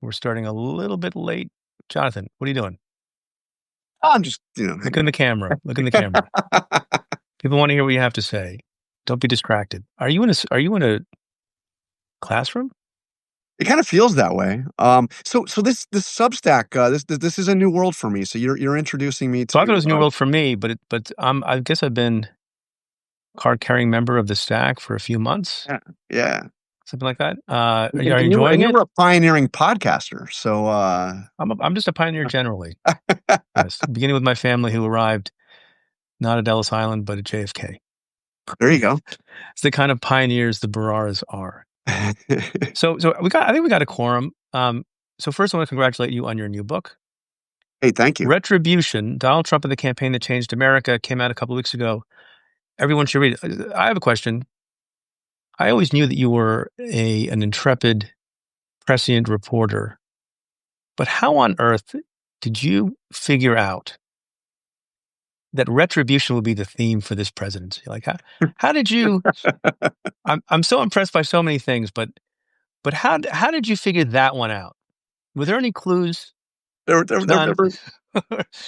We're starting a little bit late. Jonathan, what are you doing? I'm just, Look in the camera. Look in the camera. People want to hear what you have to say. Don't be distracted. Are you in a classroom? it kind of feels that way. So this Substack, this is a new world for me. So you're introducing me So I thought it to, was a new world for me, but I guess I've been card carrying member of the stack for a few months, yeah, yeah. something like that. Are you And enjoying you it? were a pioneering podcaster. So, I'm just a pioneer generally. Yes, beginning with my family who arrived not at Ellis Island but at JFK. there you go. It's the kind of pioneers the Bararas are. So I think we got a quorum. So first I want to congratulate you on your new book. Hey, thank you. Retribution, Donald Trump and the Campaign That Changed America, came out a couple of weeks ago. Everyone should read it. I have a question. I always knew that you were an intrepid, prescient reporter, but how on earth did you figure out that retribution will be the theme for this presidency? Like, how did you? I'm so impressed by so many things, but how did you figure that one out? Were there any clues? There, there, there, there None. were,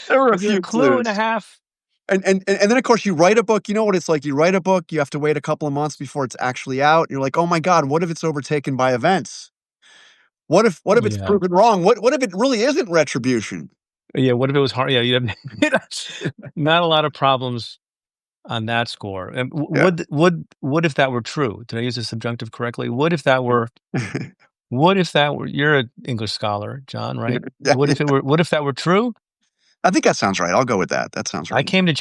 there were a Was there a few clue and a clues. half? And then of course you write a book. You know what it's like. You write a book. You have to wait a couple of months before it's actually out. And you're like, oh my God, what if it's overtaken by events? What if it's Yeah. proven wrong? What if it really isn't retribution? Yeah. What if it was hard? Yeah. You have not a lot of problems on that score. And Yeah. what if that were true? Did I use the subjunctive correctly? What if that were, you're an English scholar, John, right? Yeah, What if that were true? I think that sounds right. I'll go with that. That sounds right. I came through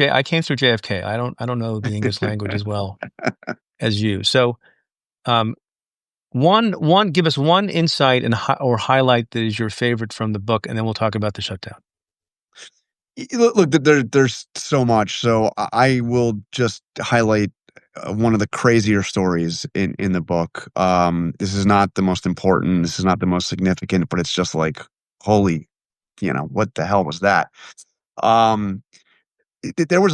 JFK. I don't know the English language as well as you. So, um, give us one insight or highlight that is your favorite from the book, and then we'll talk about the shutdown. Look, there's so much. So I will just highlight one of the crazier stories in the book. This is not the most important. This is not the most significant, but it's just like, holy, what the hell was that? Um, there was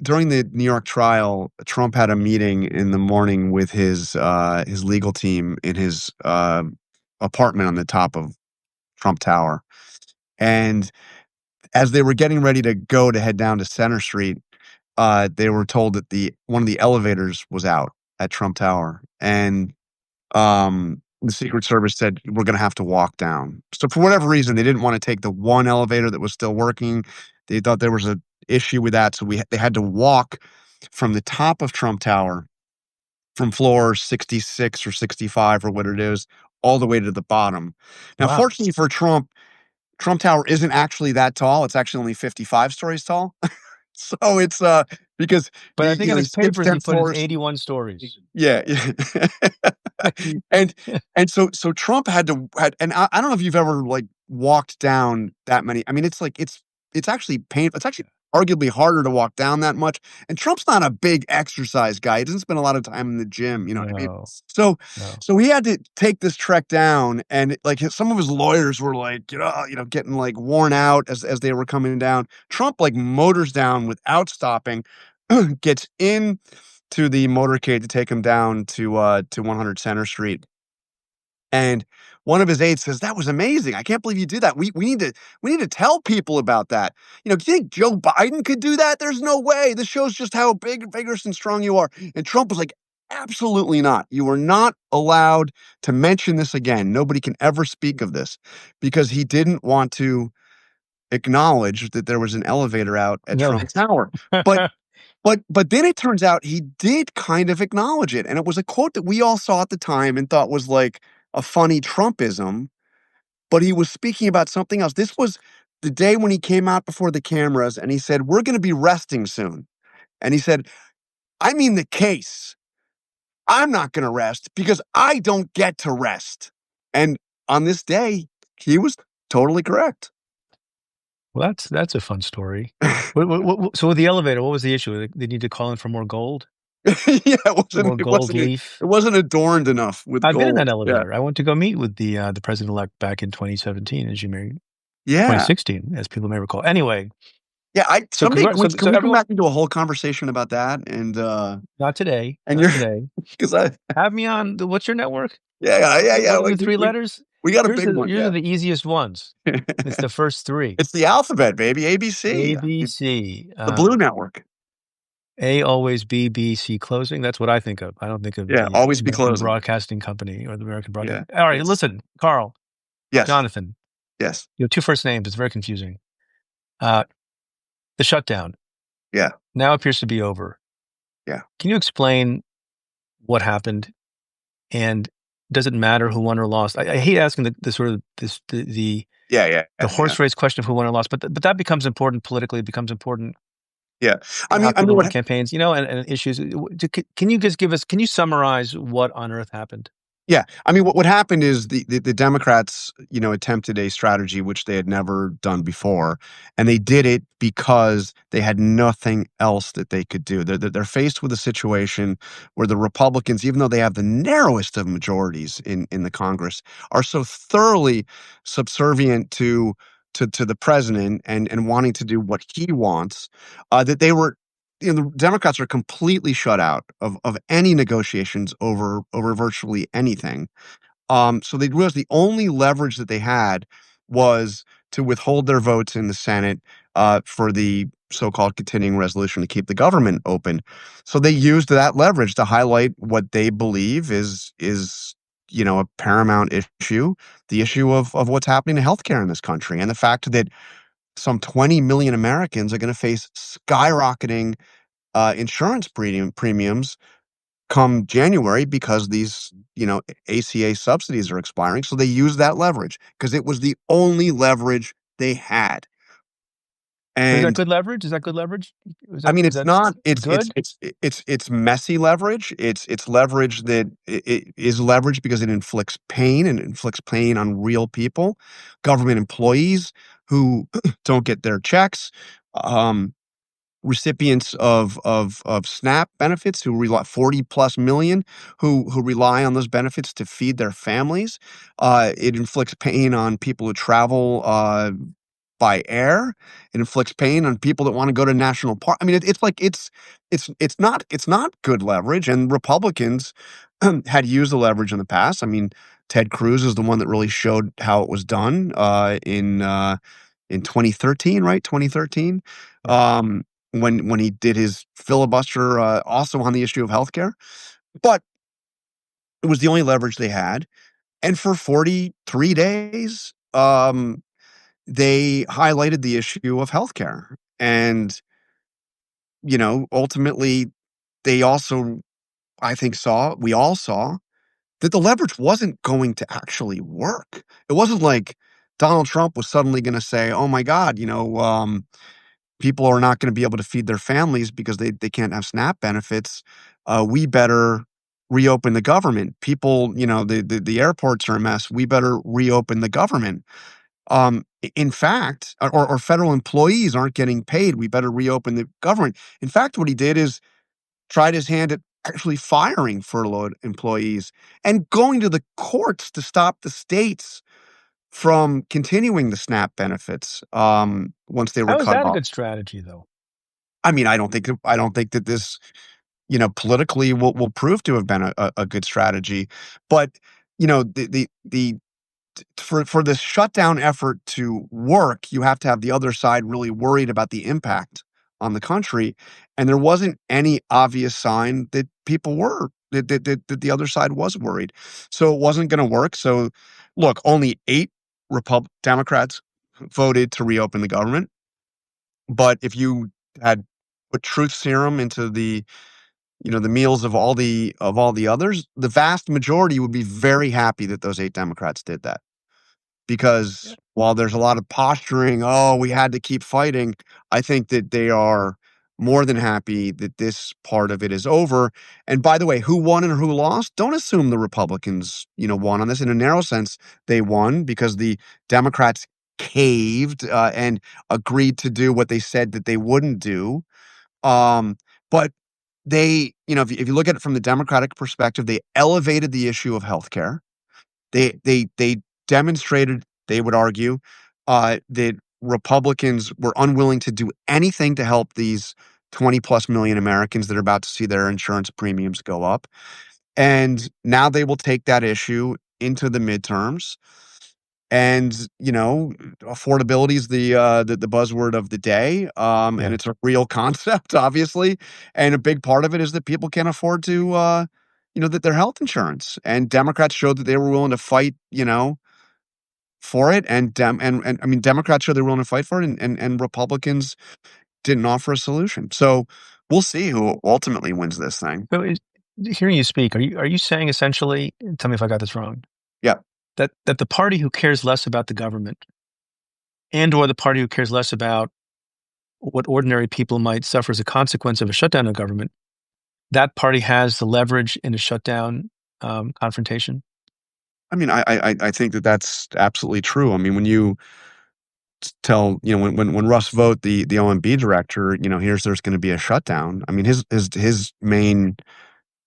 during the New York trial, Trump had a meeting in the morning with his legal team in his apartment on the top of Trump Tower, and as they were getting ready to go to head down to Center Street, they were told that one of the elevators was out at Trump Tower, and the Secret Service said, "We're going to have to walk down." So for whatever reason, they didn't want to take the one elevator that was still working. They thought there was an issue with that, so they had to walk from the top of Trump Tower, from floor 66 or 65 or what it is, all the way to the bottom. Now, Wow. fortunately for Trump Tower isn't actually that tall. It's actually only 55 stories tall. So it's because But I think on his skips papers he 10 put his floors. 81 stories. Yeah. and so Trump had, and I don't know if you've ever like walked down that many. I mean, it's actually painful. It's actually arguably harder to walk down that much. And Trump's not a big exercise guy. He doesn't spend a lot of time in the gym. You know what I mean? No, So no. so he had to take this trek down, and like some of his lawyers were like, getting like worn out as they were coming down. Trump like motors down without stopping, gets in to the motorcade to take him down to 100 Center Street. And one of his aides says, "That was amazing. I can't believe you did that. We need to tell people about that. Do you think Joe Biden could do that? There's no way. This shows just how big, vigorous, and strong you are." And Trump was like, "Absolutely not. You are not allowed to mention this again. Nobody can ever speak of this," because he didn't want to acknowledge that there was an elevator out at No. Trump Tower. But but then it turns out he did kind of acknowledge it, and it was a quote that we all saw at the time and thought was like a funny Trumpism, but he was speaking about something else. This was the day when he came out before the cameras and he said, "We're going to be resting soon." And he said, "I mean the case. I'm not going to rest because I don't get to rest." And on this day, he was totally correct. Well, that's a fun story. So with the elevator, what was the issue? They need to call in for more gold, Yeah, more gold leaf. it wasn't adorned enough with I've been in that gold. Yeah. elevator. I went to go meet with the president-elect back in 2017, as you may Yeah. 2016, as people may recall. Anyway, Yeah, so someday can we so come everyone, back into a whole conversation about that? not today, And not you're today. because I Have me on. What's your network? yeah, yeah, yeah, yeah. What are the Like three letters? We got a Yours big are one, yours are yeah. the easiest ones. It's the first 3. It's the alphabet, baby, ABC. It's ABC. the Blue Network. A always B, B, C closing. That's what I think of. I don't think of Yeah, the always be American closing. Broadcasting Company or the American Yeah, Broadcasting. All right, yes. listen, Carl, Yes, Jonathan, yes, you have 2 first names. It's very confusing. Uh, the shutdown yeah, now appears to be over. yeah, Can you explain what happened? And does it matter who won or lost? I hate asking the sort of yeah, yeah, the yeah, yeah. horse race question of who won or lost, but that becomes important politically. It becomes important Yeah. in how I mean, people run campaigns, and issues. Can you just give us? Can you summarize what on earth happened? yeah. I mean, what happened is the Democrats, attempted a strategy which they had never done before, and they did it because they had nothing else that they could do. They're faced with a situation where the Republicans, even though they have the narrowest of majorities in the Congress, are so thoroughly subservient to the president and wanting to do what he wants, that they were the Democrats are completely shut out of any negotiations over virtually anything. So they realized the only leverage that they had was to withhold their votes in the Senate for the so-called continuing resolution to keep the government open. So they used that leverage to highlight what they believe is a paramount issue, the issue of what's happening to healthcare in this country, and the fact that some 20 million Americans are going to face skyrocketing insurance premiums come January because these, ACA subsidies are expiring. So they used that leverage because it was the only leverage they had. But is that And good leverage? Is that good leverage? Is I that mean, is it's that not. good? It's messy leverage. It's leverage that it is leverage because it inflicts pain and inflicts pain on real people, government employees who don't get their checks, um, recipients of SNAP benefits who rely 40 plus million who rely on those benefits to feed their families. It inflicts pain on people who travel by air. It inflicts pain on people that want to go to national park. I mean, it's like it's not good leverage. And Republicans had used the leverage in the past. I mean, Ted Cruz is the one that really showed how it was done in 2013, right? 2013, Yeah. um, when he did his filibuster, also on the issue of healthcare. But it was the only leverage they had. And for 43 days, they highlighted the issue of healthcare. And, ultimately, they also, I think, we all saw that the leverage wasn't going to actually work. It wasn't like Donald Trump was suddenly going to say, oh my God, people are not going to be able to feed their families because they can't have SNAP benefits. We better reopen the government. People, the airports are a mess. We better reopen the government. In fact, or federal employees aren't getting paid. We better reopen the government. In fact, what he did is tried his hand at actually firing furloughed employees and going to the courts to stop the states from continuing the SNAP benefits once they were How is cut that a off. good strategy, though? I mean, I don't think that this, politically will prove to have been a good strategy, but the for this shutdown effort to work, you have to have the other side really worried about the impact on the country, and there wasn't any obvious sign that people were that the other side was worried, so it wasn't going to work. So, look, only 8 Democrats voted to reopen the government, but if you had put truth serum into the meals of all the others, the vast majority would be very happy that those 8 Democrats did that. Yeah. Because while there's a lot of posturing, "Oh, we had to keep fighting," I think that they are more than happy that this part of it is over. And by the way, who won and who lost? Don't assume the Republicans, won on this. In a narrow sense, they won because the Democrats caved, and agreed to do what they said that they wouldn't do. But they, if you look at it from the Democratic perspective, they elevated the issue of healthcare. They demonstrated, they would argue, that Republicans were unwilling to do anything to help these 20 plus million Americans that are about to see their insurance premiums go up. And now they will take that issue into the midterms. And, affordability is the buzzword of the day, and Yeah. it's a real concept, obviously, and a big part of it is that people can't afford to, that their health insurance, and Democrats showed that they were willing to fight, for it, and I mean, Democrats showed they're willing to fight for it, and Republicans didn't offer a solution. So, we'll see who ultimately wins this thing. So hearing you speak, are you saying essentially, tell me if I got this wrong, Yeah. that the party who cares less about the government and or the party who cares less about what ordinary people might suffer as a consequence of a shutdown of government, that party has the leverage in a shutdown confrontation? I mean, I think that that's absolutely true. I mean, when you tell when Russ Vogt, the OMB director, here's there's going to be a shutdown. I mean, his main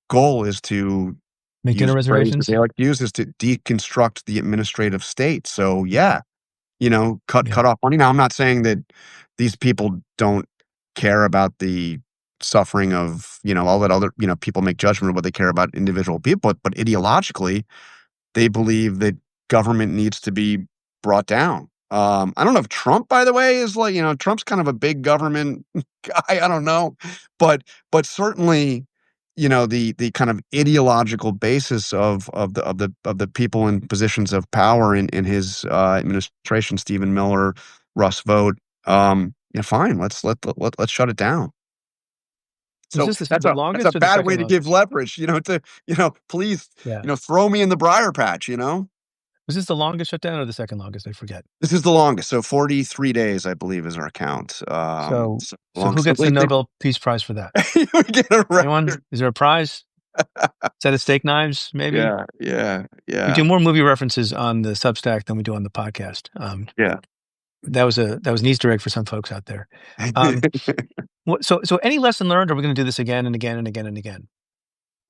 goal is to Make dinner use the phrase that reservations? they like to use is to deconstruct the administrative state. So yeah, cut Yeah. off money. Now, I'm not saying that these people don't care about the suffering of all that other people make judgment of what they care about individual people, but ideologically they believe that government needs to be brought down. I don't know if Trump, by the way, is like, Trump's kind of a big government guy. I don't know, but certainly, the kind of ideological basis of the people in positions of power in his administration, Stephen Miller, Russ Vogt. Yeah, fine. Let's shut it down. Was So this that's the a longest or the bad second way to give longest? leverage, please, Yeah. throw me in the briar patch. Was this the longest shutdown or the second longest? I forget. This is the longest, so 43 days, I believe, is our count. So So so long who so gets the Nobel Peace Prize for that? we get a Anyone? record. Is there a prize? Set of steak knives, maybe? Yeah, yeah, We yeah, do more movie references on the Substack than we do on the podcast. yeah. That was an Easter egg for some folks out there. Um, so any lesson learned? Or are we going to do this again and again and again and again?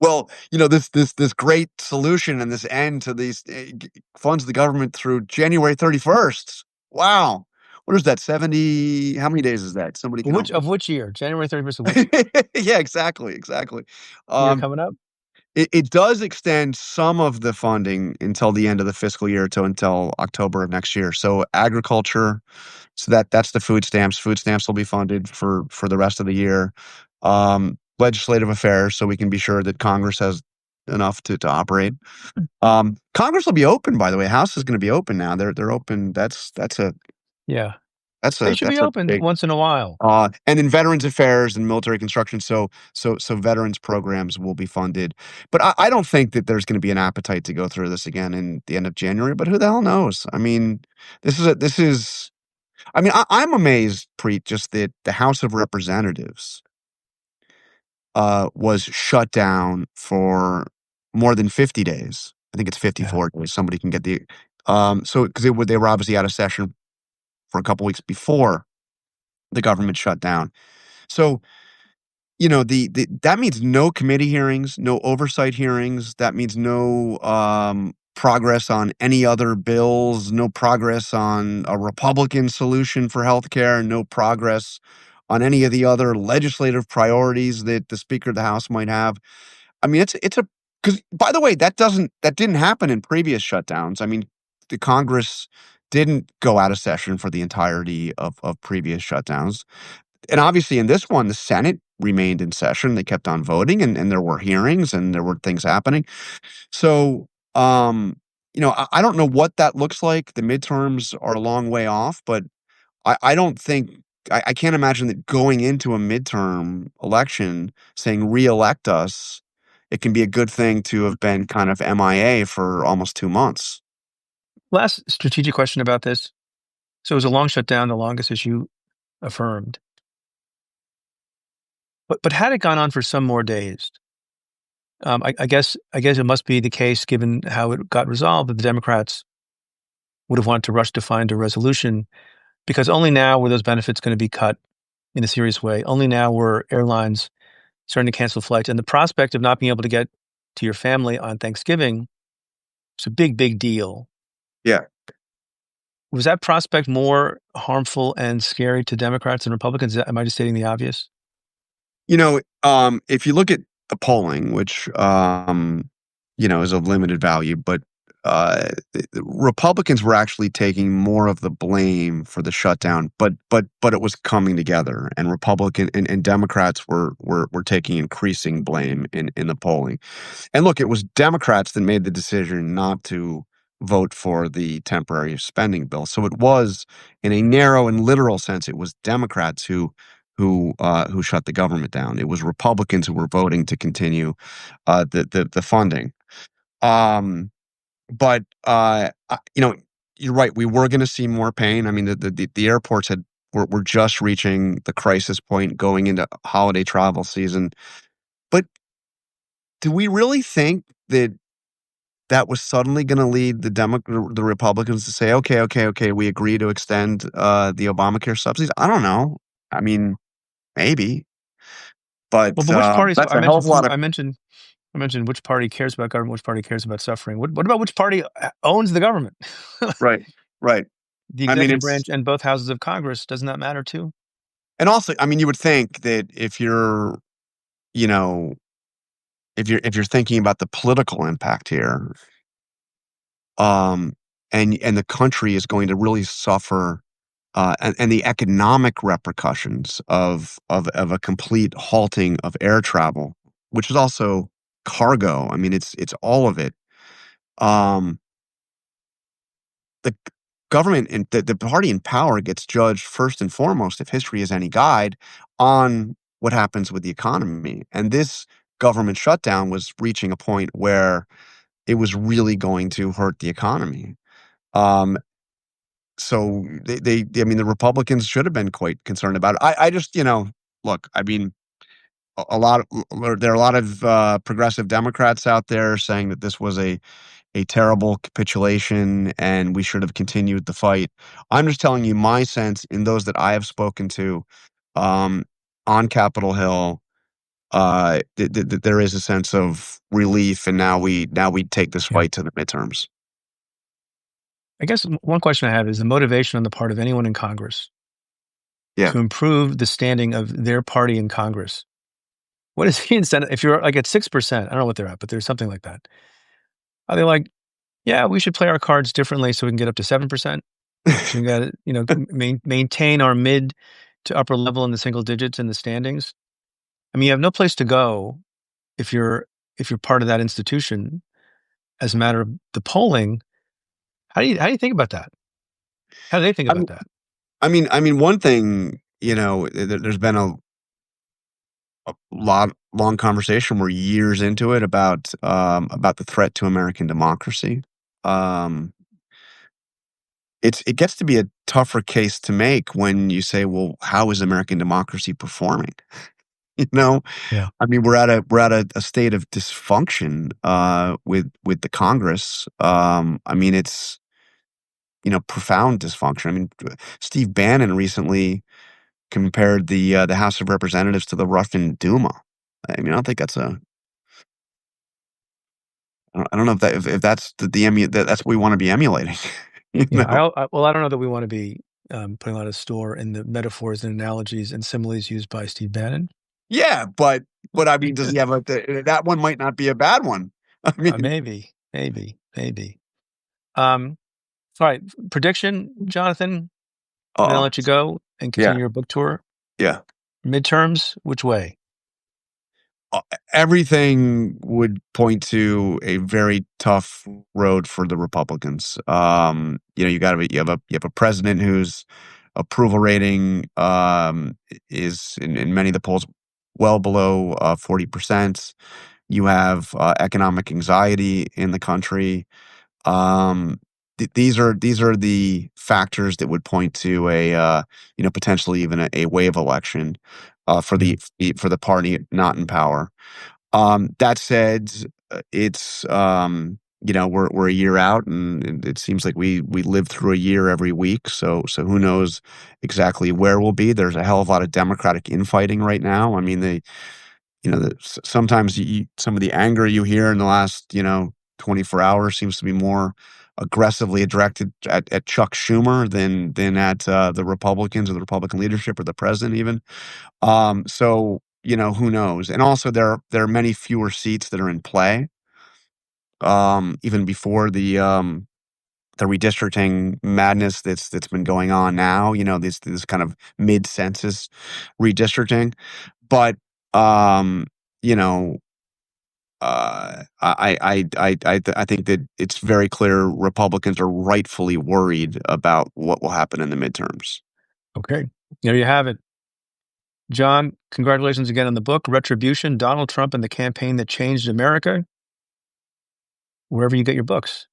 Well, this great solution and this end to these, funds the government through January 31st. Wow. What is that, 70 how many days is that? Somebody can help me. Of which year? January 31st of which Yeah, exactly, exactly. year Um coming up? It does extend some of the funding until the end of the fiscal year, to until October of next year. So agriculture, so that's the food stamps. Food stamps will be funded for the rest of the year. Legislative affairs, so we can be sure that Congress has enough to operate. Congress will be open, by the way. House is going to be open now. They're open. Yeah. That's They a should be that's a opened big once in a while. and in Veterans Affairs and military construction, so veterans programs will be funded. But I don't think that there's gonna be an appetite to go through this again in the end of January, but who the hell knows? I mean, this is I mean, I'm amazed, Preet, just that the House of Representatives, was shut down for more than 50 days. I think it's Yeah. 54 days. Somebody can get the, so 'cause they were obviously out of session for a couple weeks before the government shut down. So, the that means no committee hearings, no oversight hearings. That means no, progress on any other bills, no progress on a Republican solution for healthcare, no progress on any of the other legislative priorities that the Speaker of the House might have. I mean, it's a because, by the way, that didn't happen in previous shutdowns. I mean, the Congress didn't go out of session for the entirety of previous shutdowns. And obviously in this one, the Senate remained in session. They kept on voting, and there were hearings and there were things happening. So, I don't know what that looks like. The midterms are a long way off, but I don't think I can't imagine that going into a midterm election saying reelect us, it can be a good thing to have been kind of MIA for almost 2 months. Last strategic question about this. So it was a long shutdown, the longest as you affirmed. But had it gone on for some more days, I guess it must be the case, given how it got resolved, that the Democrats would have wanted to rush to find a resolution, because only now were those benefits going to be cut in a serious way. Only now were airlines starting to cancel flights, and the prospect of not being able to get to your family on Thanksgiving was a big, big deal. Yeah. Was that prospect more harmful and scary to Democrats and Republicans? Am I just stating the obvious? If you look at the polling, which, is of limited value, but the Republicans were actually taking more of the blame for the shutdown, but it was coming together, and and Democrats were taking increasing blame in the polling. And look, it was Democrats that made the decision not to vote for the temporary spending bill. So it was, in a narrow and literal sense, it was Democrats who shut the government down. It was Republicans who were voting to continue the funding. Um, but you're right. We were going to see more pain. I mean, the airports were just reaching the crisis point going into holiday travel season. But do we really think that that was suddenly going to lead the Republicans to say, okay, okay, okay, we agree to extend the Obamacare subsidies? I don't know. I mean, maybe, Well, but but which parties? that's I a hell mentioned of a lot food. of I mentioned which party cares about government, which party cares about suffering. What about which party owns the government? right, right. The I mean, executive it's branch and both houses of Congress. Doesn't that matter too? and also, I mean, you would think that you know, if you're thinking about the political impact here, um, and the country is going to really suffer, and the economic repercussions of a complete halting of air travel, which is also cargo. I mean, it's all of it. Um, the government and the party in power gets judged first and foremost, if history is any guide, on what happens with the economy. And this government shutdown was reaching a point where it was really going to hurt the economy. Um, so I mean, the Republicans should have been quite concerned about it. I just, look, I mean, a lot of, there are a lot of progressive Democrats out there saying that this was a terrible capitulation and we should have continued the fight. I'm just telling you my sense in those that I have spoken to um, on Capitol Hill. There is a sense of relief, and now we take this Yeah. fight to the midterms. I guess one question I have is the motivation on the part of anyone in Congress Yeah. to improve the standing of their party in Congress. What is the incentive? If you're like at 6%, I don't know what they're at, but there's something like that. Are they like, yeah, we should play our cards differently so we can get up to 7%? So we got to, maintain our mid to upper level in the single digits in the standings. I mean, you have no place to go if you're part of that institution as a matter of the polling. How do you think about that? How do they think I about mean, that? I mean, one thing, there's been a long conversation. We're years into it about the threat to American democracy. Um, it gets to be a tougher case to make when you say, well, how is American democracy performing? You know, Yeah. I mean, we're at a state of dysfunction with the Congress. I mean, it's profound dysfunction. I mean, Steve Bannon recently compared the House of Representatives to the Russian Duma. I mean, I don't think I don't know if that's that's what we want to be emulating. You Yeah. know? Well, I don't know that we want to be putting a lot of store in the metaphors and analogies and similes used by Steve Bannon. Yeah, but I mean, does he have that one might not be a bad one. I mean, Maybe, maybe, maybe. Um, all right. Prediction, Jonathan. And then I'll uh-oh. let you go and Yeah, continue your book tour. yeah. Midterms, which way? uh, Everything would point to a very tough road for the Republicans. You have a president whose approval rating is in many of the polls well below 40%. You have economic anxiety in the country. Um, these are the factors that would point to potentially even a wave election for Yeah. the party not in power. That said, it's we're a year out, and it seems like we live through a year every week. So who knows exactly where we'll be? There's a hell of a lot of Democratic infighting right now. I mean, sometimes some of the anger you hear in the last 24 hours seems to be more aggressively directed at Chuck Schumer than at the Republicans or the Republican leadership or the president even. So who knows? And also there are many fewer seats that are in play. even before the redistricting madness that's been going on now, this kind of mid-census redistricting. But, um, you know, I think that it's very clear Republicans are rightfully worried about what will happen in the midterms. Okay. There you have it. John, congratulations again on the book, Retribution, Donald Trump and the Campaign That Changed America. Wherever you get your books.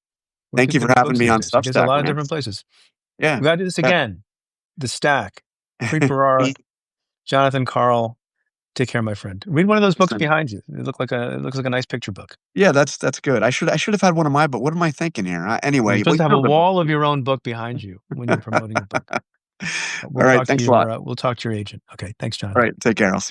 Where Thank you people for get having books me these on days. I guess a Substack, lot of man. different places. Yeah. We gotta do this again. The Stack. Preet Bharara, Jonathan Karl. Take care, my friend. Read one of those books behind you. It looks like a nice picture book. Yeah, that's good. I should have had one of my, but what am I thinking here? You're Anyway, supposed to have a wall of your own book behind you when you're promoting a book. All right, thanks a lot. We'll talk to your agent. Okay, thanks, All Jonathan. right, take care. I'll see